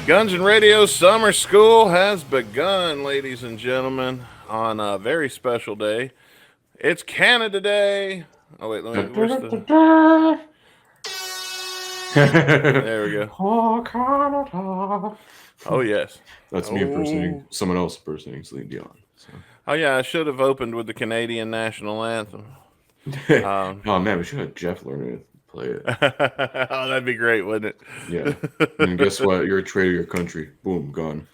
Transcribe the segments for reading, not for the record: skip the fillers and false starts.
Guns and Radio Summer School has begun, ladies and gentlemen, on a very special day. It's Canada Day. Oh wait, where's the? There we go. Oh, Canada. Oh yes. That's me impersonating someone else impersonating Celine Dion. So. Oh yeah, I should have opened with the Canadian national anthem. Oh man, we should have Jeff learn to play it. Oh, that'd be great, wouldn't it? Yeah. And guess what? You're a traitor to your country. Boom, gone.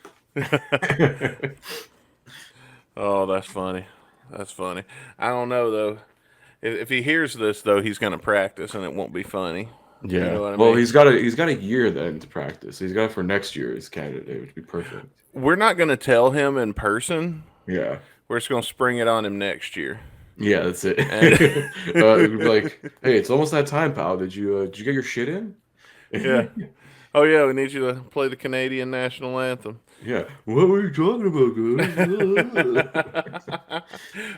Oh, that's funny. That's funny. I don't know though. If he hears this though, he's going to practice, and it won't be funny. Yeah. You know what I well, mean? he's got a year then to practice. He's got it for next year's Canada Day, which would be perfect. We're not going to tell him in person. Yeah. We're just going to spring it on him next year. Yeah, that's it. It'd be like, hey, it's almost that time, pal. Did you get your shit in? Yeah. Oh yeah, we need you to play the Canadian national anthem. Yeah. What were you talking about, guys?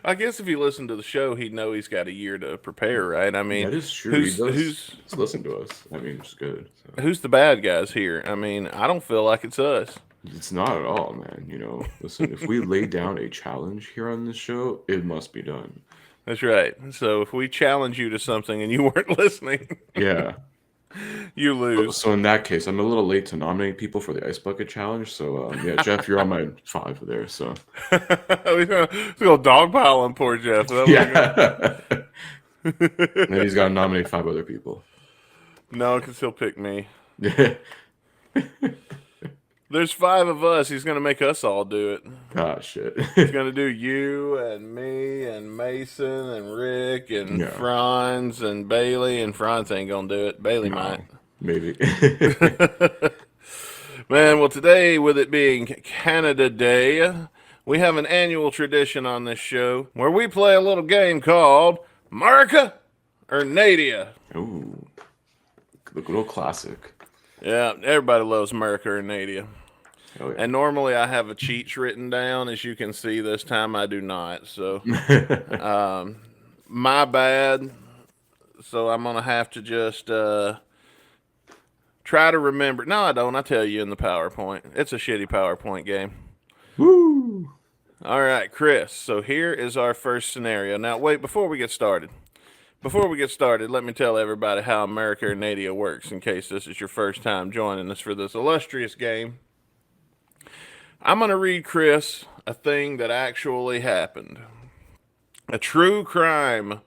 I guess if he listened to the show, he'd know he's got a year to prepare, right? I mean, that is true. He does listen to us. I mean, it's good. So. Who's the bad guys here? I mean, I don't feel like it's us. It's not at all, man. You know, listen, if we lay down a challenge here on this show, it must be done. That's right. So if we challenge you to something and you weren't listening, yeah, you lose. So in that case, I'm a little late to nominate people for the Ice Bucket Challenge. So yeah, Jeff, you're on my 5 there. So we're gonna dogpile on poor Jeff. Yeah. Then he's got to nominate 5 other people. No, because he'll pick me. There's 5 of us. He's going to make us all do it. Ah, shit. He's going to do you and me and Mason and Rick and Franz and Bailey. And Franz ain't going to do it. Bailey might. Maybe. Man, well, today, with it being Canada Day, we have an annual tradition on this show where we play a little game called America or Nadia. Ooh. The good old classic. Yeah, everybody loves America or Nadia. Oh, yeah. And normally I have a cheat written down. As you can see, this time I do not. So, my bad. So I'm going to have to just try to remember. No, I don't. I tell you in the PowerPoint. It's a shitty PowerPoint game. Woo! All right, Chris. So here is our first scenario. Now, wait, before we get started, let me tell everybody how America or Nadia works in case this is your first time joining us for this illustrious game. I'm going to read Chris a thing that actually happened. A true crime,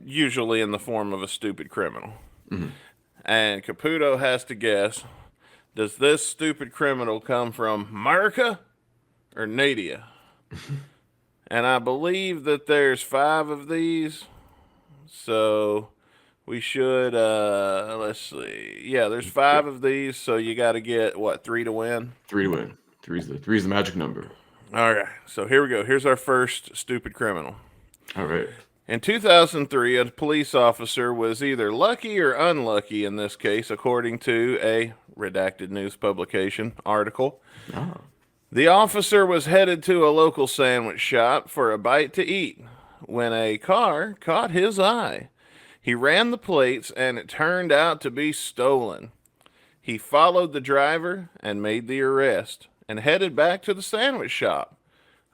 usually in the form of a stupid criminal. Mm-hmm. And Caputo has to guess, does this stupid criminal come from America or Nadia? And I believe that there's 5 of these. So we should, let's see. Yeah, there's 5 of these. So you got to get, what, 3 to win? 3 to win. Three's the magic number. All right. So here we go. Here's our first stupid criminal. All right. In 2003, a police officer was either lucky or unlucky in this case, according to a redacted news publication article. Oh. The officer was headed to a local sandwich shop for a bite to eat when a car caught his eye. He ran the plates, and it turned out to be stolen. He followed the driver and made the arrest and headed back to the sandwich shop,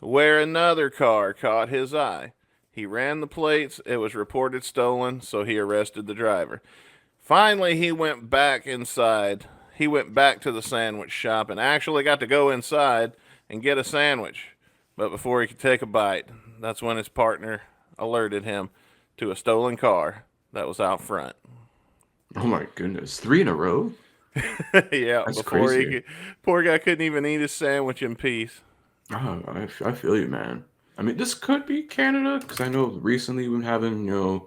where another car caught his eye. He ran the plates. It was reported stolen, so he arrested the driver. Finally, he went back inside. He went back to the sandwich shop and actually got to go inside and get a sandwich. But before he could take a bite, that's when his partner alerted him to a stolen car that was out front. Oh my goodness. 3 in a row? Yeah, that's before crazy. Poor guy couldn't even eat his sandwich in peace. Oh, I feel you, man. I mean, this could be Canada, because I know recently we've been having, a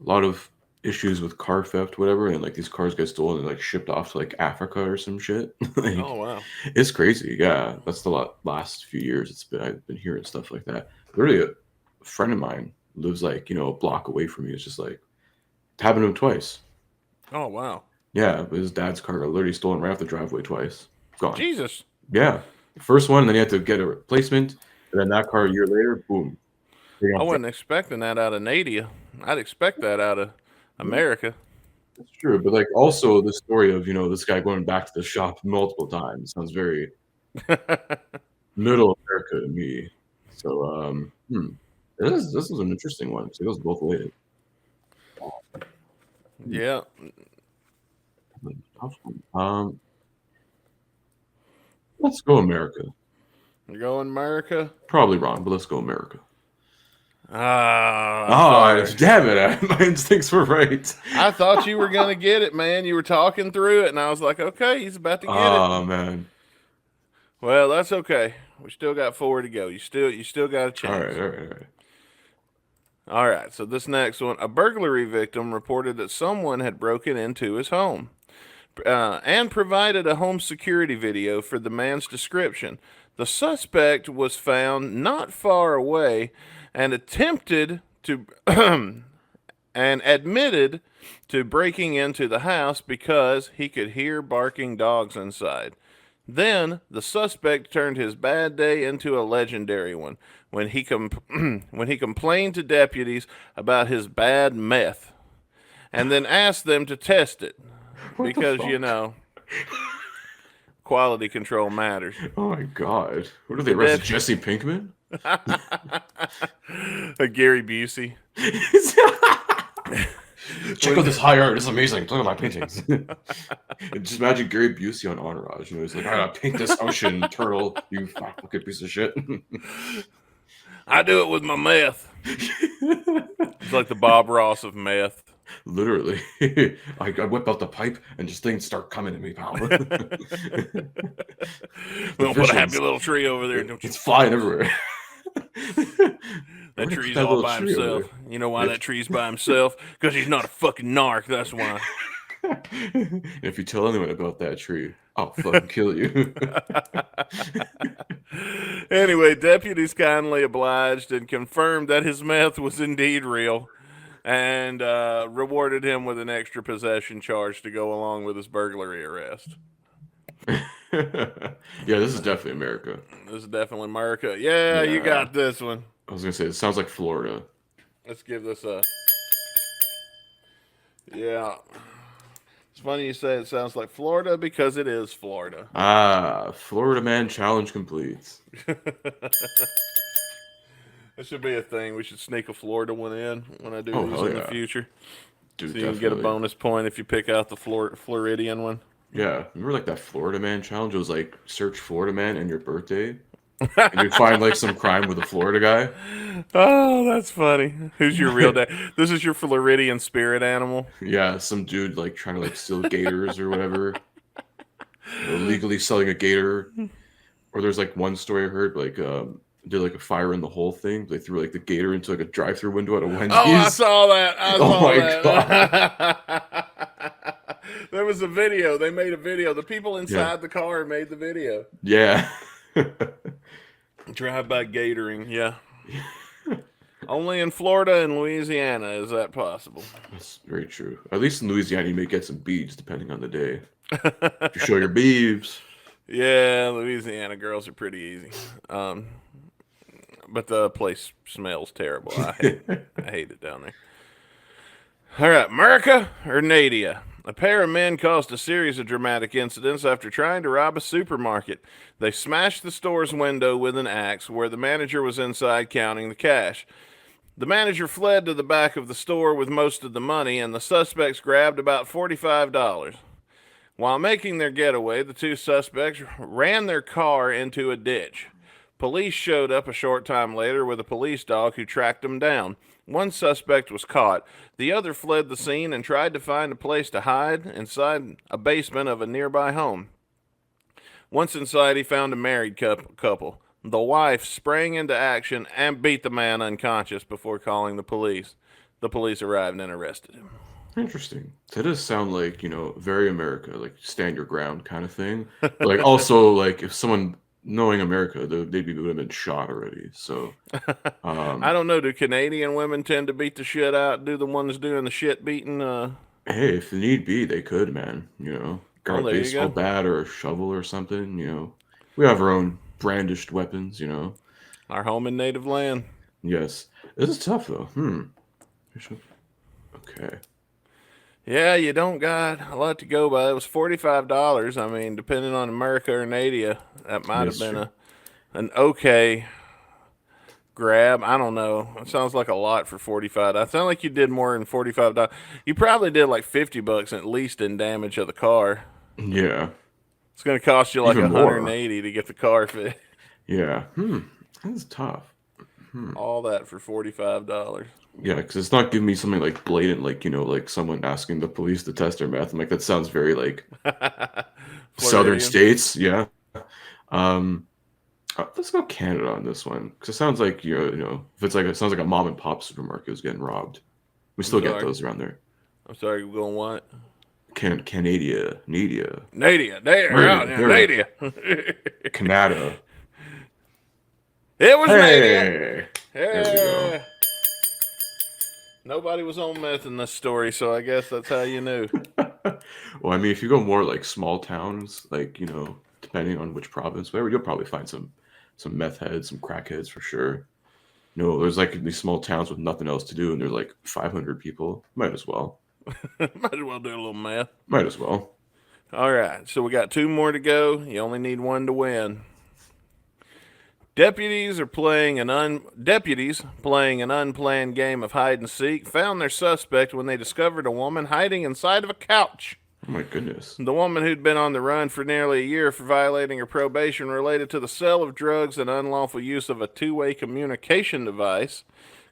lot of issues with car theft, whatever, and like these cars get stolen and like shipped off to like Africa or some shit. Like, oh wow, it's crazy. Yeah, that's the last few years. I've been hearing stuff like that. Literally, a friend of mine lives like a block away from me. It's just like it happened to him twice. Oh wow. Yeah, his dad's car got literally stolen right off the driveway twice. Gone. Jesus. Yeah, the first one, and then he had to get a replacement, and then that car a year later, boom. I wasn't expecting that out of Nadia. I'd expect that out of America. That's true, but, like, also the story of, this guy going back to the shop multiple times sounds very middle America to me. So, this is an interesting one. So it goes both ways. Hmm, Yeah. tough one. Let's go America. You're going America? Probably wrong, but let's go America. Ah, I'm Oh, sorry. damn it! My instincts were right. I thought you were gonna get it, man. You were talking through it, and I was like, okay, he's about to get it. Oh man. Well, that's okay. We still got 4 to go. You still got a All right, chance. all right, all right. All right. So this next one, a burglary victim reported that someone had broken into his home, and provided a home security video for the man's description. The suspect was found not far away, and attempted to and admitted to breaking into the house because he could hear barking dogs inside. Then the suspect turned his bad day into a legendary one when he when he complained to deputies about his bad meth, and then asked them to test it What the because fuck? quality control matters. Oh my god. What did they The arrest? dep- Jesse Pinkman? Gary Busey. Check out this high art. It's amazing. Look at my paintings. Just imagine Gary Busey on Entourage. He's like, I gotta paint this ocean turtle. You fucking piece of shit. I do it with my meth. It's like the Bob Ross of meth. Literally. I whip out the pipe and just things start coming at me, pal. We'll put a happy little tree over there. Don't you? It's flying everywhere. That tree's all by himself. You know why that tree's by himself? Because he's not a fucking narc. That's why. If you tell anyone about that tree, I'll fucking kill you. Anyway, deputies kindly obliged and confirmed that his meth was indeed real, and rewarded him with an extra possession charge to go along with his burglary arrest. Yeah, this is definitely America. This is definitely America. Yeah, you got this one. I was gonna say it sounds like Florida. Let's give this a. Yeah. It's funny you say it sounds like Florida because it is Florida. Florida man challenge complete. That should be a thing. We should sneak a Florida one in when I do Oh, these hell in the yeah. future. Dude, So you can get a bonus point if you pick out the Floridian one. Yeah, remember like that Florida man challenge? It was like search Florida man and your birthday, and you find like some crime with a Florida guy. Oh, that's funny. Who's your real dad? This is your Floridian spirit animal. Yeah, some dude like trying to like steal gators or whatever, illegally selling a gator. Or there's like one story I heard like did like a fire in the whole thing. They threw like the gator into like a drive-through window at a Wendy's. Oh, I saw that. I Oh saw my that. There was a video. They made a video. The people inside the car made the video. Yeah. Drive-by gatoring. Yeah. Only in Florida and Louisiana is that possible. That's very true. At least in Louisiana, you may get some beads depending on the day. You show your beeves. Yeah, Louisiana girls are pretty easy. But the place smells terrible. I hate it down there. All right, America or Nadia? A pair of men caused a series of dramatic incidents after trying to rob a supermarket. They smashed the store's window with an axe where the manager was inside counting the cash. The manager fled to the back of the store with most of the money, and the suspects grabbed about $45. While making their getaway, the two suspects ran their car into a ditch. Police showed up a short time later with a police dog who tracked them down. One suspect was caught. The other fled the scene and tried to find a place to hide inside a basement of a nearby home. Once inside, he found a married couple. The wife sprang into action and beat the man unconscious before calling the police. The police arrived and arrested him. Interesting. That does sound like, very America, like stand your ground kind of thing. But like also like if someone knowing America, they'd would have been shot already. So I don't know. Do Canadian women tend to beat the shit out? Do the ones doing the shit beating? hey, if need be, they could, man. Got a there you baseball go. bat or a shovel or something. We have our own brandished weapons. Our home and native land. Yes, this is tough though. Okay. Yeah, you don't got a lot to go by. It was $45. I mean, depending on America or Nadia, that might have That's been true. an okay grab. I don't know. It sounds like a lot for 45. I sound like you did more than $45. You probably did like $50 at least in damage of the car. Yeah, It's going to cost you like even more. 180 to get the car fixed. Yeah. That's tough. Hmm. All that for $45. Yeah, because it's not giving me something like blatant, like like someone asking the police to test their meth. I'm like, that sounds very like southern Floridian. states. Yeah. Um, let's go Canada on this one because it sounds like if it's like it sounds like a mom and pop supermarket is getting robbed. We I'm still get sorry. those around there. I'm sorry. We're going what? Nadia, Nadia. There. Oh, yeah, there, Nadia. Canada. It was Nadia. Hey, there we go. Yeah. Nobody was on meth in this story, so I guess that's how you knew. Well, I mean, if you go more like small towns, like depending on which province, whatever, you'll probably find some meth heads, some crackheads for sure. There's like these small towns with nothing else to do, and there's like 500 people. Might as well. Might as well do a little math. Might as well. All right, so we got two more to go. You only need one to win. Deputies playing an unplanned game of hide and seek found their suspect when they discovered a woman hiding inside of a couch. Oh my goodness. The woman who'd been on the run for nearly a year for violating her probation related to the sale of drugs and unlawful use of a two-way communication device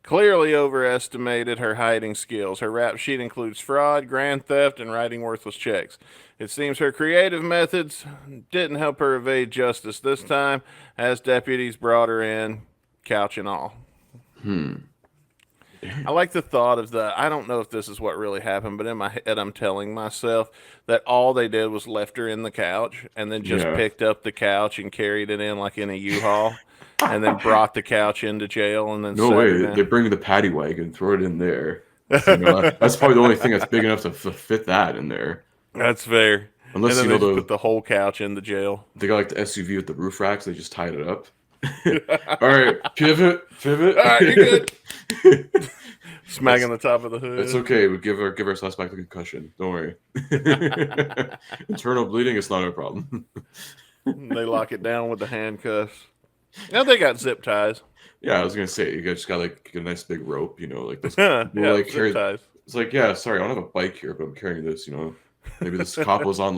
clearly overestimated her hiding skills. Her rap sheet includes fraud, grand theft, and writing worthless checks. It seems her creative methods didn't help her evade justice this time, as deputies brought her in, couch and all. Hmm. I like the thought of I don't know if this is what really happened, but in my head, I'm telling myself that all they did was left her in the couch and then just Yeah. picked up the couch and carried it in like in a U-Haul and then brought the couch into jail and then No sat her way. They down. bring the paddy wagon, throw it in there. So, that's probably the only thing that's big enough to fit that in there. That's fair. And Unless then they just put the whole couch in the jail. they got like the SUV with the roof racks. They just tied it up. All right, pivot. All right, you're good. Smacking the top of the hood. It's okay. We give our suspect a concussion. Don't worry. Internal bleeding is not a problem. They lock it down with the handcuffs. Now they got zip ties. Yeah, I was gonna say you just got like a nice big rope. Like this. Yeah, Like zip ties. It's like, yeah, sorry, I don't have a bike here, but I'm carrying this. Maybe this cop was on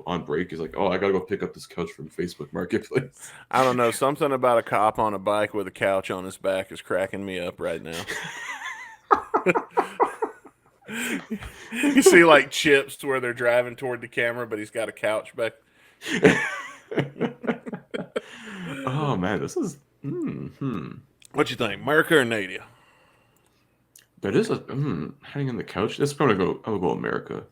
on break. He's like, oh, I gotta go pick up this couch from Facebook Marketplace. I don't know. Something about a cop on a bike with a couch on his back is cracking me up right now. You see like chips where they're driving toward the camera, but he's got a couch back. Oh man, this is. What you think, America or Nadia? That is hanging on the couch. That's probably I'll go America.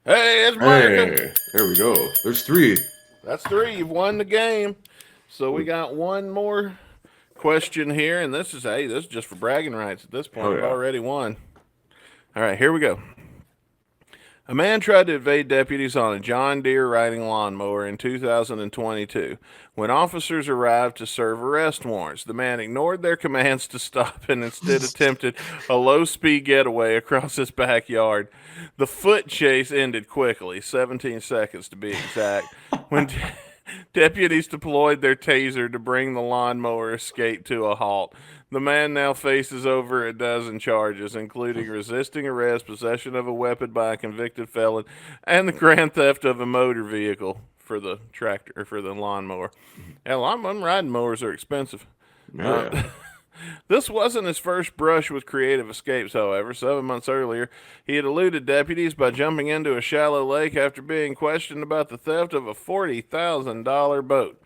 Hey, it's America. Hey, there we go. There's three. That's three. You've won the game. So we got one more question here, and this is just for bragging rights at this point. Oh, We've yeah. already won. All right, here we go. A man tried to evade deputies on a John Deere riding lawnmower in 2022. When officers arrived to serve arrest warrants, the man ignored their commands to stop and instead attempted a low-speed getaway across his backyard. The foot chase ended quickly, 17 seconds to be exact, when deputies deployed their taser to bring the lawnmower escape to a halt. The man now faces over a dozen charges, including resisting arrest, possession of a weapon by a convicted felon, and the grand theft of a motor vehicle for the tractor or for the lawnmower. Yeah, riding mowers are expensive. Oh, yeah. This wasn't his first brush with creative escapes, however. 7 months earlier, he had eluded deputies by jumping into a shallow lake after being questioned about the theft of a $40,000 boat.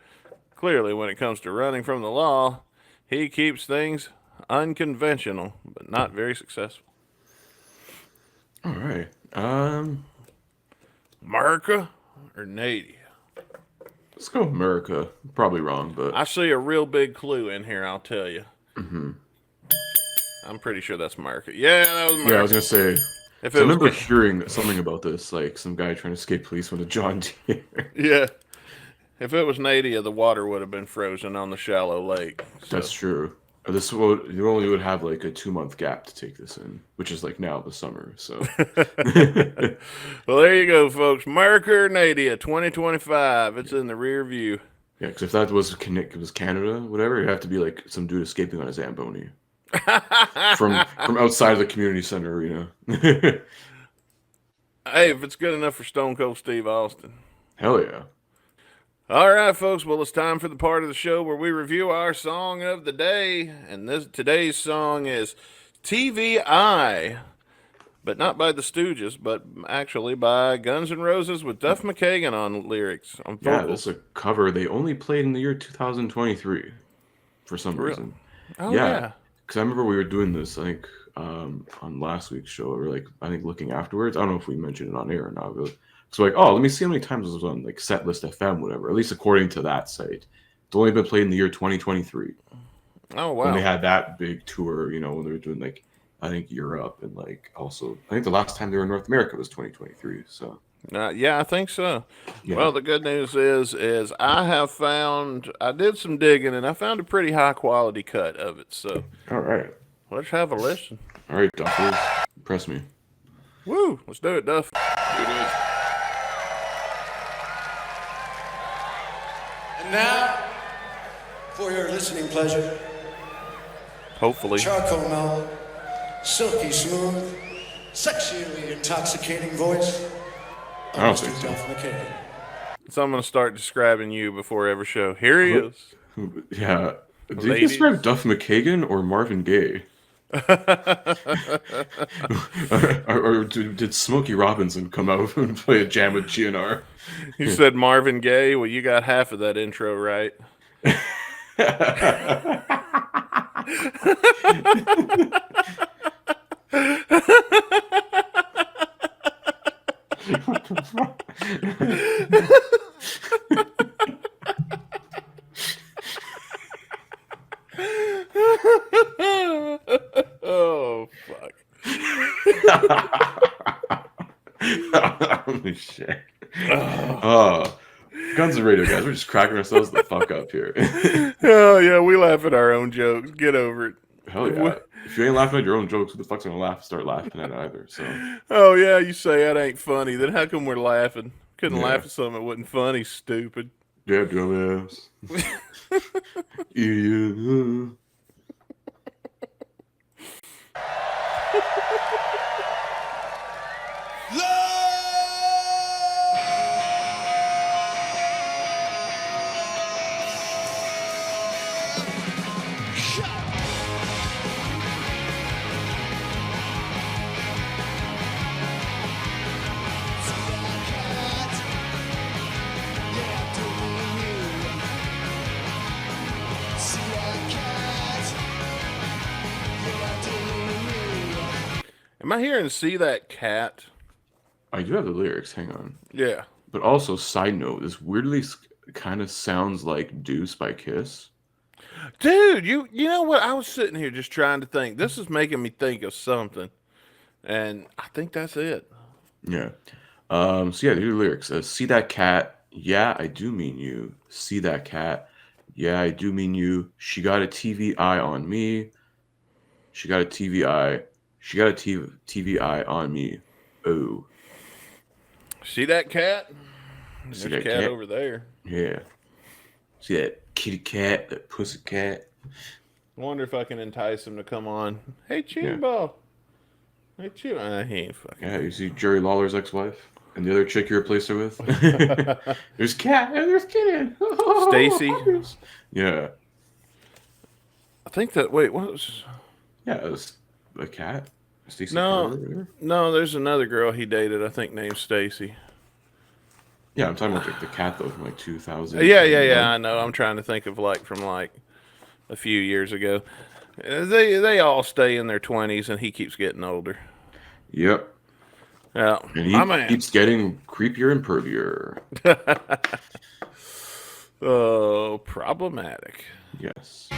Clearly, when it comes to running from the law, he keeps things unconventional, but not very successful. All right. America or Nadia? Let's go America. Probably wrong, but I see a real big clue in here, I'll tell you. I'm pretty sure that's America. Yeah, that was America. yeah, I was gonna say. If I it was remember hearing something about this, like some guy trying to escape police with a John Deere. yeah. If it was Nadia, the water would have been frozen on the shallow lake. So. That's true. You only would have like a 2-month gap to take this in, which is like now the summer. So, Well, there you go, folks. Mercury Nadia 2025. It's in the rear view. yeah, because if that was Canada, whatever, it'd have to be like some dude escaping on a Zamboni from outside of the community center arena. Hey, if it's good enough for Stone Cold Steve Austin. Hell yeah. All right, folks. Well, it's time for the part of the show where we review our song of the day. And today's song is TVI, but not by the Stooges, but actually by Guns N' Roses with Duff McKagan on lyrics. On Yeah, vocals. this is a cover they only played in the year 2023 for some reason. Oh, yeah. Because I remember we were doing this, I think, on last week's show, or like, I think looking afterwards. I don't know if we mentioned it on air or not. But so like, oh, let me see how many times it was on like Setlist FM, whatever. At least according to that site, it's only been played in the year 2023. Oh, wow. When they had that big tour, when they were doing like, I think Europe and like also, I think the last time they were in North America was 2023. So. Yeah, I think so. Yeah. Well, the good news is I did some digging and I found a pretty high quality cut of it. So, all right, let's have a listen. All right, Duffers, impress me. Woo, let's do it, Duff. And now, for your listening pleasure, Hopefully. charcoal mellow, silky smooth, sexually intoxicating voice. I don't Mr. think so. Duff McKagan. So I'm going to start describing you before every show. Here he is. Yeah. Did you Ladies. describe Duff McKagan or Marvin Gaye? or did Smokey Robinson come out and play a jam with GNR? You said Marvin Gaye. Well, you got half of that intro right. What the fuck? Oh, fuck. Holy shit. Oh. Guns N' Radio, guys. We're just cracking ourselves the fuck up here. Oh, yeah, we laugh at our own jokes. Get over it. Hell yeah. If you ain't laughing at your own jokes, who the fuck's gonna start laughing at either? So. Oh, yeah, you say that ain't funny. Then how come we're laughing? Couldn't Yeah. laugh at something that wasn't funny, stupid. Yeah, dumbass. Yeah. Am I hearing See That Cat? I do have the lyrics. Hang on. Yeah. But also, side note, this weirdly kind of sounds like Deuce by Kiss. Dude, you know what? I was sitting here just trying to think. This is making me think of something. And I think that's it. Yeah. So yeah, the lyrics. See that cat? Yeah, I do mean you. See that cat? Yeah, I do mean you. She got a TV eye on me. She got a TV eye. She got a TV eye on me. Oh. See that cat? See There's that a cat cat? over there. Yeah. See that kitty cat, that pussy cat. I wonder if I can entice him to come on. Hey, Chimbo. Hey, Chimbo. He ain't fucking. Yeah, you see Jerry Lawler's ex-wife and the other chick you replaced her with. There's cat and there's kitty. Stacy. Yeah. I think that. Wait, what was. Yeah, it was a cat. Stacey No. Carter or whatever. No, there's another girl he dated, I think, named Stacy. Yeah, I'm talking about like the cat though from like 2000. Yeah. I know. I'm trying to think of from a few years ago. They all stay in their 20s, and he keeps getting older. Yep. Yeah, And my man. he keeps getting creepier and pervier. Oh, problematic. Yes.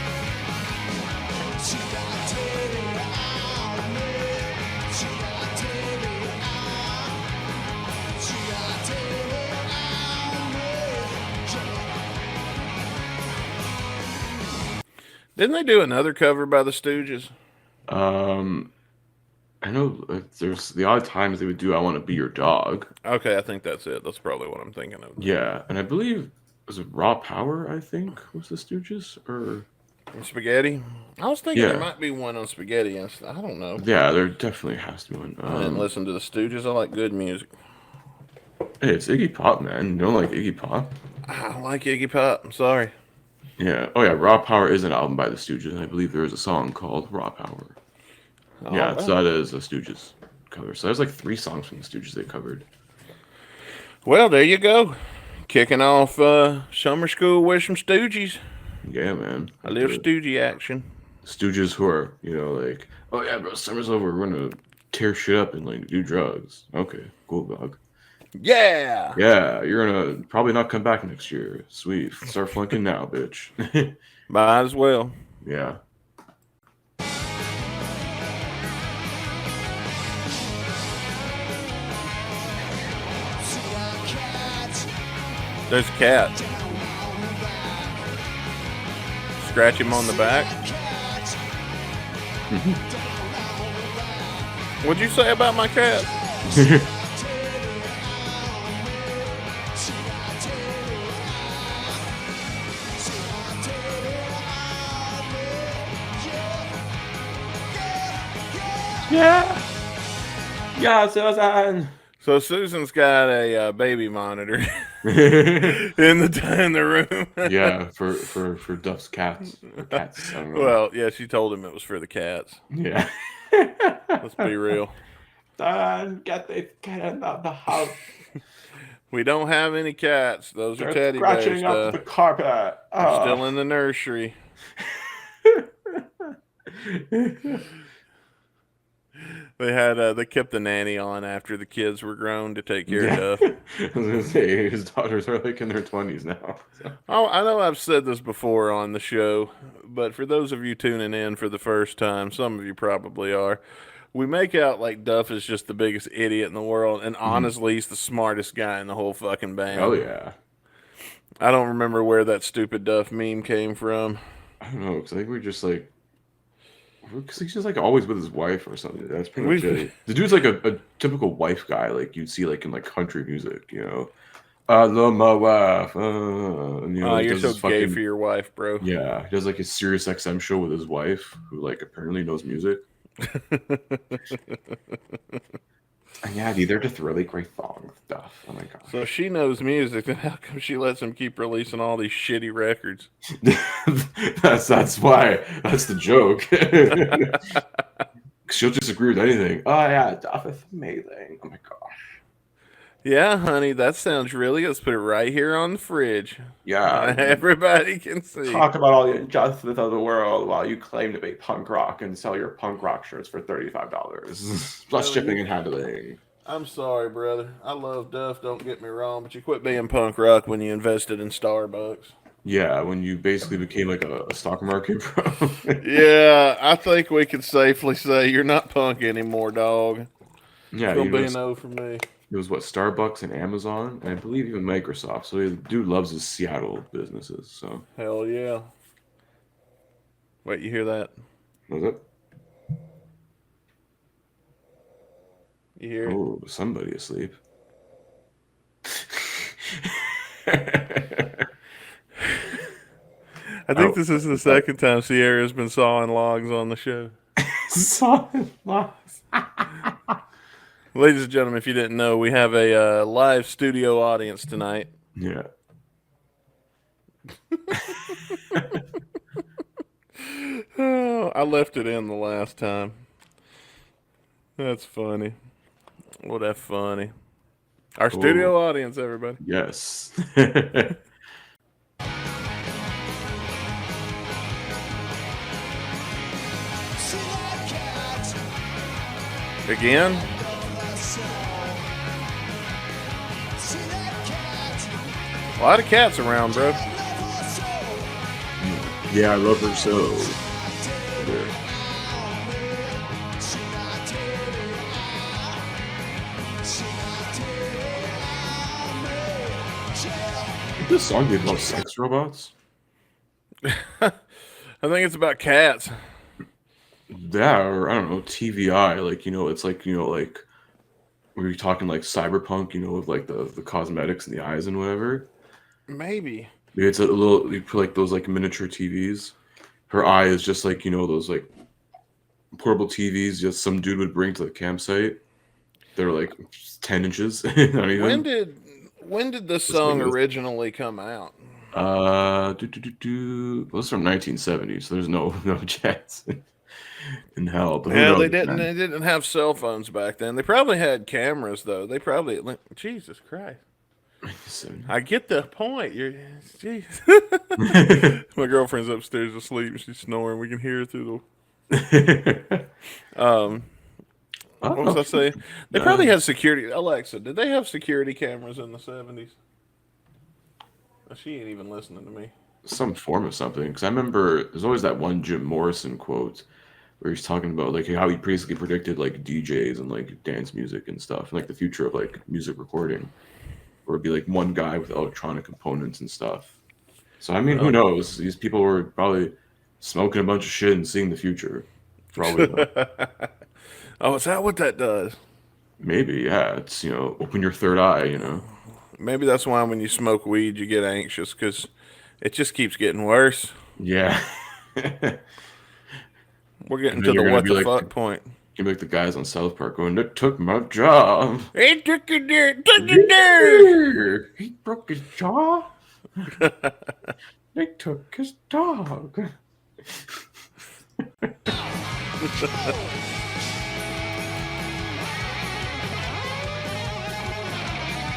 Didn't they do another cover by the Stooges? I know there's the odd times they would do "I Want to Be Your Dog." Okay, I think that's it. That's probably what I'm thinking of. Yeah, and I believe was it Raw Power? I think was the Stooges or Spaghetti. I was thinking yeah, there might be one on Spaghetti. I don't know. yeah. There definitely has to be one. I didn't listen to the Stooges. I like good music. Hey, it's Iggy Pop, man. You don't like Iggy Pop? I don't like Iggy Pop. I'm sorry. Yeah. Oh yeah, Raw Power is an album by the Stooges, and I believe there is a song called Raw Power. Yeah, so that is a Stooges cover. So there's like 3 songs from the Stooges they covered. Well, there you go. Kicking off summer school with some Stooges. Yeah, man. A little Stoogie action. Stooges who are, like, oh yeah, bro, summer's over. We're gonna tear shit up and like do drugs. Okay, cool, dog. Yeah. Yeah, you're gonna probably not come back next year. Sweet. Start flunking now, bitch. Might as well. Yeah. There's a cat. Scratch him on the back. What'd you say about my cat? Yeah. Yeah, Susan. So Susan's got a baby monitor in the room. Yeah, for Duff's cats. Or cats. I don't know. Well, yeah, she told him it was for the cats. Yeah. Let's be real. Son, get the cat out of the house. We don't have any cats. Those They're are teddy bears. scratching up the carpet. They're still in the nursery. They kept the nanny on after the kids were grown to take care of Duff. I was gonna say his daughters are like in their 20s now. So. Oh, I know I've said this before on the show, but for those of you tuning in for the first time, some of you probably are. We make out like Duff is just the biggest idiot in the world, and honestly, he's the smartest guy in the whole fucking band. Oh yeah. I don't remember where that stupid Duff meme came from. I don't know, because I think we're just like, because he's just like always with his wife or something. That's pretty much it. The dude's like a typical wife guy, like you'd see like in like country music, I love my wife. And, you're so gay for your wife, bro. Yeah, he does like his Sirius XM show with his wife, who like apparently knows music. And yeah, dude, they're just really great song stuff. Oh my gosh. So she knows music, then how come she lets him keep releasing all these shitty records? that's why. That's the joke. She'll just agree with anything. Oh yeah, Duff is amazing. Oh my gosh. Yeah, honey, that sounds really good. Let's put it right here on the fridge. Yeah. Everybody can see. Talk about all the injustice of the world while you claim to be punk rock and sell your punk rock shirts for $35. Plus shipping and handling. I'm sorry, brother. I love Duff, don't get me wrong, but you quit being punk rock when you invested in Starbucks. Yeah, when you basically became like a stock market bro. Yeah, I think we can safely say you're not punk anymore, dog. Yeah, it's gonna be a no for me. It was what, Starbucks and Amazon, and I believe even Microsoft. So the dude loves his Seattle businesses. So hell yeah. Wait, you hear that? Was it? You hear it? Oh, somebody asleep. I think this is the second time Sierra's been sawing logs on the show. Sawing logs. Ladies and gentlemen, if you didn't know, we have a live studio audience tonight. Yeah. Oh, I left it in the last time. That's funny. Well, that's funny. Our studio audience, everybody. Yes. Again? A lot of cats around, bro. Yeah, I love her so. Yeah. This song did about sex robots. I think it's about cats. That, or I don't know, TVI. Like, it's like, like were you talking like cyberpunk, with like the cosmetics and the eyes and whatever. Maybe. Maybe it's a little, you put like those like miniature TVs. Her eye is just like, those like portable TVs just some dude would bring to the campsite. They're like 10 inches. Not When even. did this Let's make song this. originally come out? Well, it's from 1970, so there's no chance in hell. But who Yeah, knows, they didn't. man? They didn't have cell phones back then. They probably had cameras though. They probably. Jesus Christ! I get the point. You're, jeez. My girlfriend's upstairs asleep. She's snoring. We can hear her through the. What was I saying? They probably had security. Alexa, did they have security cameras in the 70s? She ain't even listening to me. Some form of something. Because I remember there's always that one Jim Morrison quote where he's talking about like how he basically predicted like DJs and like dance music and stuff, and like the future of like music recording, where it'd be like one guy with electronic components and stuff. So I mean, who knows? These people were probably smoking a bunch of shit and seeing the future. Probably. Oh, is that what that does? Maybe, yeah. It's open your third eye. Maybe that's why when you smoke weed you get anxious because it just keeps getting worse. Yeah. We're getting And to then the you're what gonna the be like, fuck point. you're like the guys on South Park going, "It took my job. He took it there, took it there. He broke his jaw. They took his dog."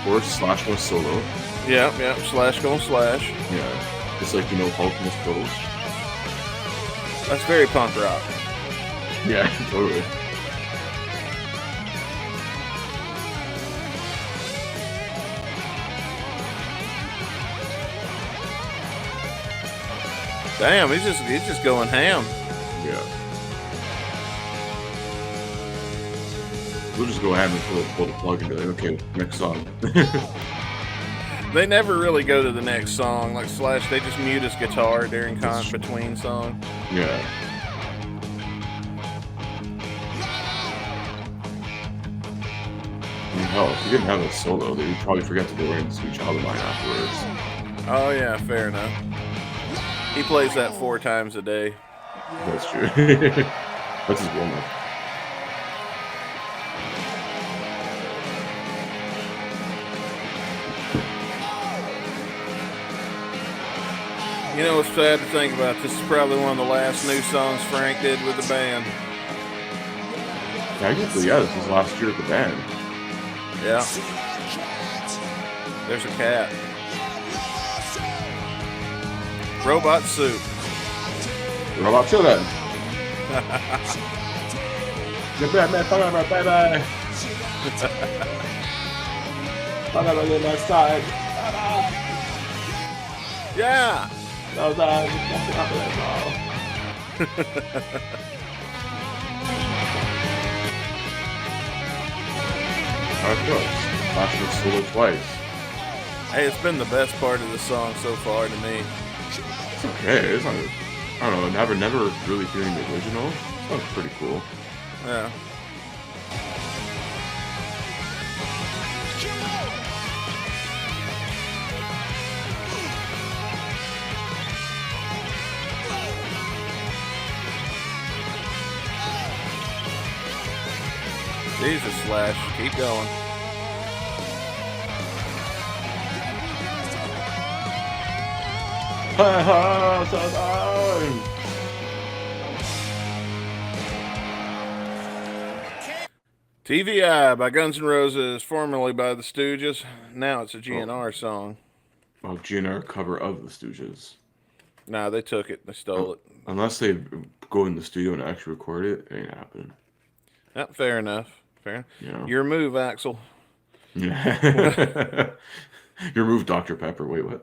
Or Slash was solo. Yep. Slash gonna slash. Yeah. It's like, Hulk must pose. That's very punk rock. Yeah, totally. Damn, he's just going ham. Yeah. We'll just go ahead and pull the plug and be like, okay, next song. They never really go to the next song. Like Slash, they just mute his guitar during between songs. Yeah. I mean, hell, if you didn't have a solo, they would probably forget to go into each album line afterwards. Oh yeah, fair enough. He plays that 4 times a day. That's true. That's his warm-up. You know what's sad to think about? This is probably one of the last new songs Frank did with the band. Technically, yeah, this was last year at the band. Yeah. There's a cat. Robot soup. Robot children. The Batman forever, baby. I'm on the left side. Yeah. No, that nothing happening now. Of course. Last was solo twice. Hey, it's been the best part of the song so far to me. It's okay. It's not. I don't know. Never really hearing the original. It sounds pretty cool. Yeah. Jesus, Slash. Keep going. TVI by Guns N' Roses, formerly by the Stooges. Now it's a GNR song. Well, GNR cover of the Stooges. Nah, they took it. They stole it. Unless they go in the studio and actually record it, it ain't happening. Fair enough. Fair. Yeah. Your move, Axel. Your move, Dr. Pepper. Wait, what?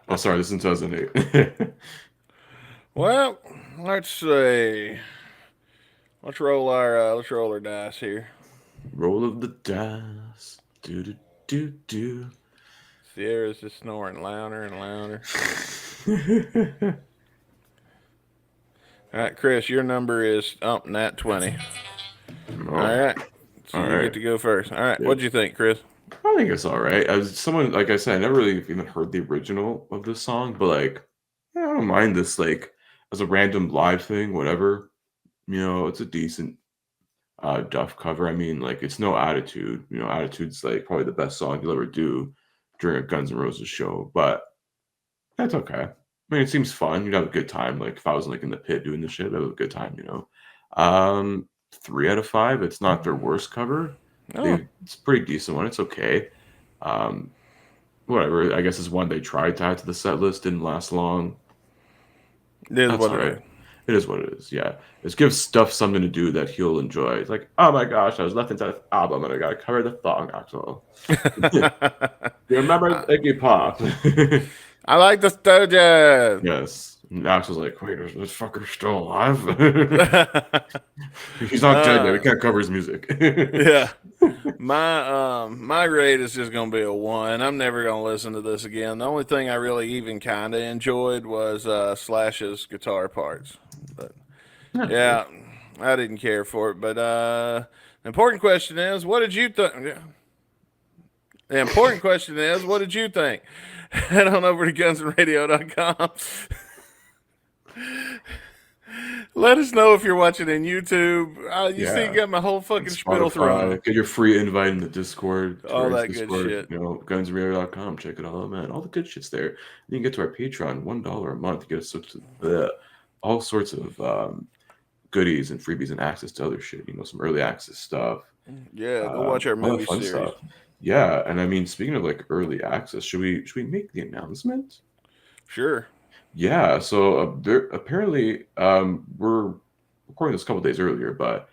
Oh, sorry. This is in 2008. Well, let's see. Let's roll our dice here. Roll of the dice. Do do do do. Sierra's just snoring louder and louder. All right, Chris, your number is nat 20. Oh, All right. So all you right. get to go first. All right. Yeah. What'd you think, Chris? I think it's all right. As someone, like I said, I never really even heard the original of this song, but like, I don't mind this like as a random live thing, whatever. It's a decent Duff cover. I mean, like, it's no Attitude. Attitude's like probably the best song you'll ever do during a Guns N' Roses show, but that's okay. I mean, it seems fun. You'd have a good time. Like, if I was like in the pit doing the shit, I'd have a good time. 3 out of 5. It's not their worst cover. Oh, It's a pretty decent one. It's okay. Um, Whatever. I guess it's one they tried to add to the set list. Didn't last long. it is That's what all it right. is. It is what it is. Yeah, it gives stuff something to do that he'll enjoy. It's like, oh my gosh, I was left inside the album and I got to cover the song. Axel, you remember Iggy Pop? I like the Sturgeon. Yes. And Axel's like, wait, is this fucker still alive? He's not dead yet. We can't cover his music. Yeah. My grade is just gonna be a 1. I'm never gonna listen to this again. The only thing I really even kinda enjoyed was Slash's guitar parts. But yeah, I didn't care for it. But the important question is, what did you think? The important question is, what did you think? Head on over to gunsnradio.com. Let us know if you're watching in YouTube. You see, you got my whole fucking spiel thrown. Get your free invite in the Discord. All that Discord, good shit. gunsradio.com. Check it all out, man. All the good shit's there. You can get to our Patreon, $1 a month. You get all sorts of goodies and freebies and access to other shit. Some early access stuff. Yeah, go watch our all the movie fun series. stuff. Yeah, and I mean, speaking of like early access, should we make the announcement? Sure. Yeah, so apparently we're recording this a couple days earlier, but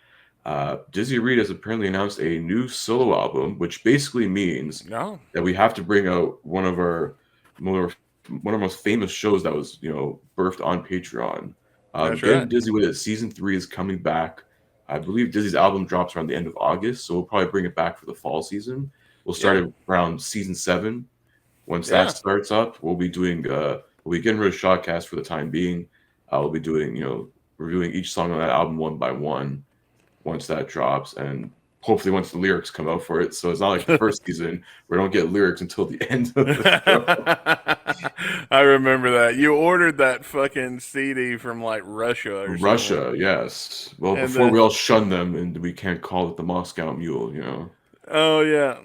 Dizzy Reed has apparently announced a new solo album, which basically means No. that we have to bring out one of our most famous shows that was birthed on Patreon. That's Getting right. Dizzy with it. Season 3 is coming back. I believe Dizzy's album drops around the end of August, so we'll probably bring it back for the fall season. We'll start it around season 7. Once that starts up, we'll be doing we'll be getting rid of Shotcast for the time being. We'll be doing reviewing each song on that album one by one once that drops, and hopefully once the lyrics come out for it. So it's not like the first season where we don't get lyrics until the end of the show. I remember that. You ordered that fucking CD from like Russia or Russia, something. yes. Well, And before we all shun them and we can't call it the Moscow Mule. Oh yeah.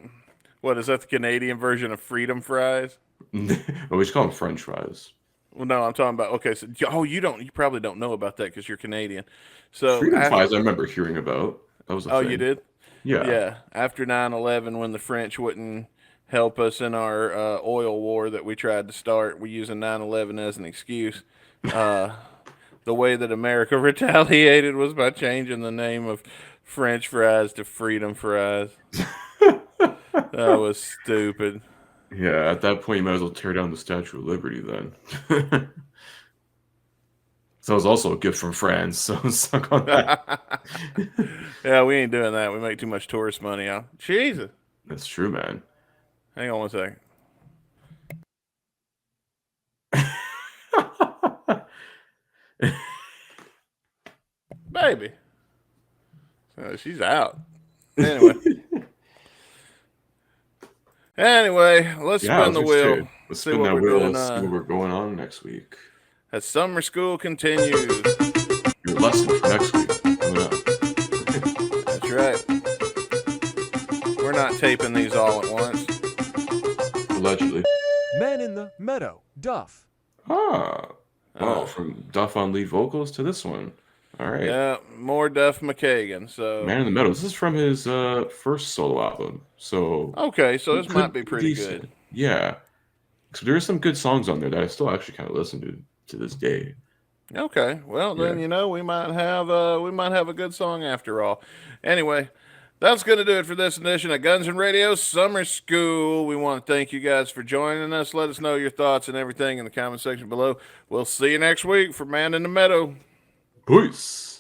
What is that? The Canadian version of Freedom Fries? Well, we should call them French fries. Well, no, I'm talking about. Okay, so you probably don't know about that because you're Canadian. So Freedom fries, I remember hearing about. That was a thing. you did? Yeah. Yeah. After 9/11, when the French wouldn't help us in our oil war that we tried to start, we using 9/11 as an excuse. The way that America retaliated was by changing the name of French fries to Freedom Fries. That was stupid. Yeah, at that point, you might as well tear down the Statue of Liberty then. So it was also a gift from France, so suck on that. Yeah, we ain't doing that. We make too much tourist money out. Jesus. That's true, man. Hang on one second. Baby. She's out. Anyway, let's spin the wheel. Let's spin that wheel. Let's see what we're going on next week. As summer school continues. Your lesson for next week. That's right. We're not taping these all at once. Allegedly. Man in the Meadow, Duff. Well, from Duff on lead vocals to this one. All right. Yeah, more Duff McKagan. So Man in the Meadow. This is from his first solo album. So okay, so this might be pretty good. Yeah. So there are some good songs on there that I still actually kind of listen to this day. Okay, well then we might have a good song after all. Anyway, that's going to do it for this edition of Guns N' Radio Summer School. We want to thank you guys for joining us. Let us know your thoughts and everything in the comment section below. We'll see you next week for Man in the Meadow. Peace.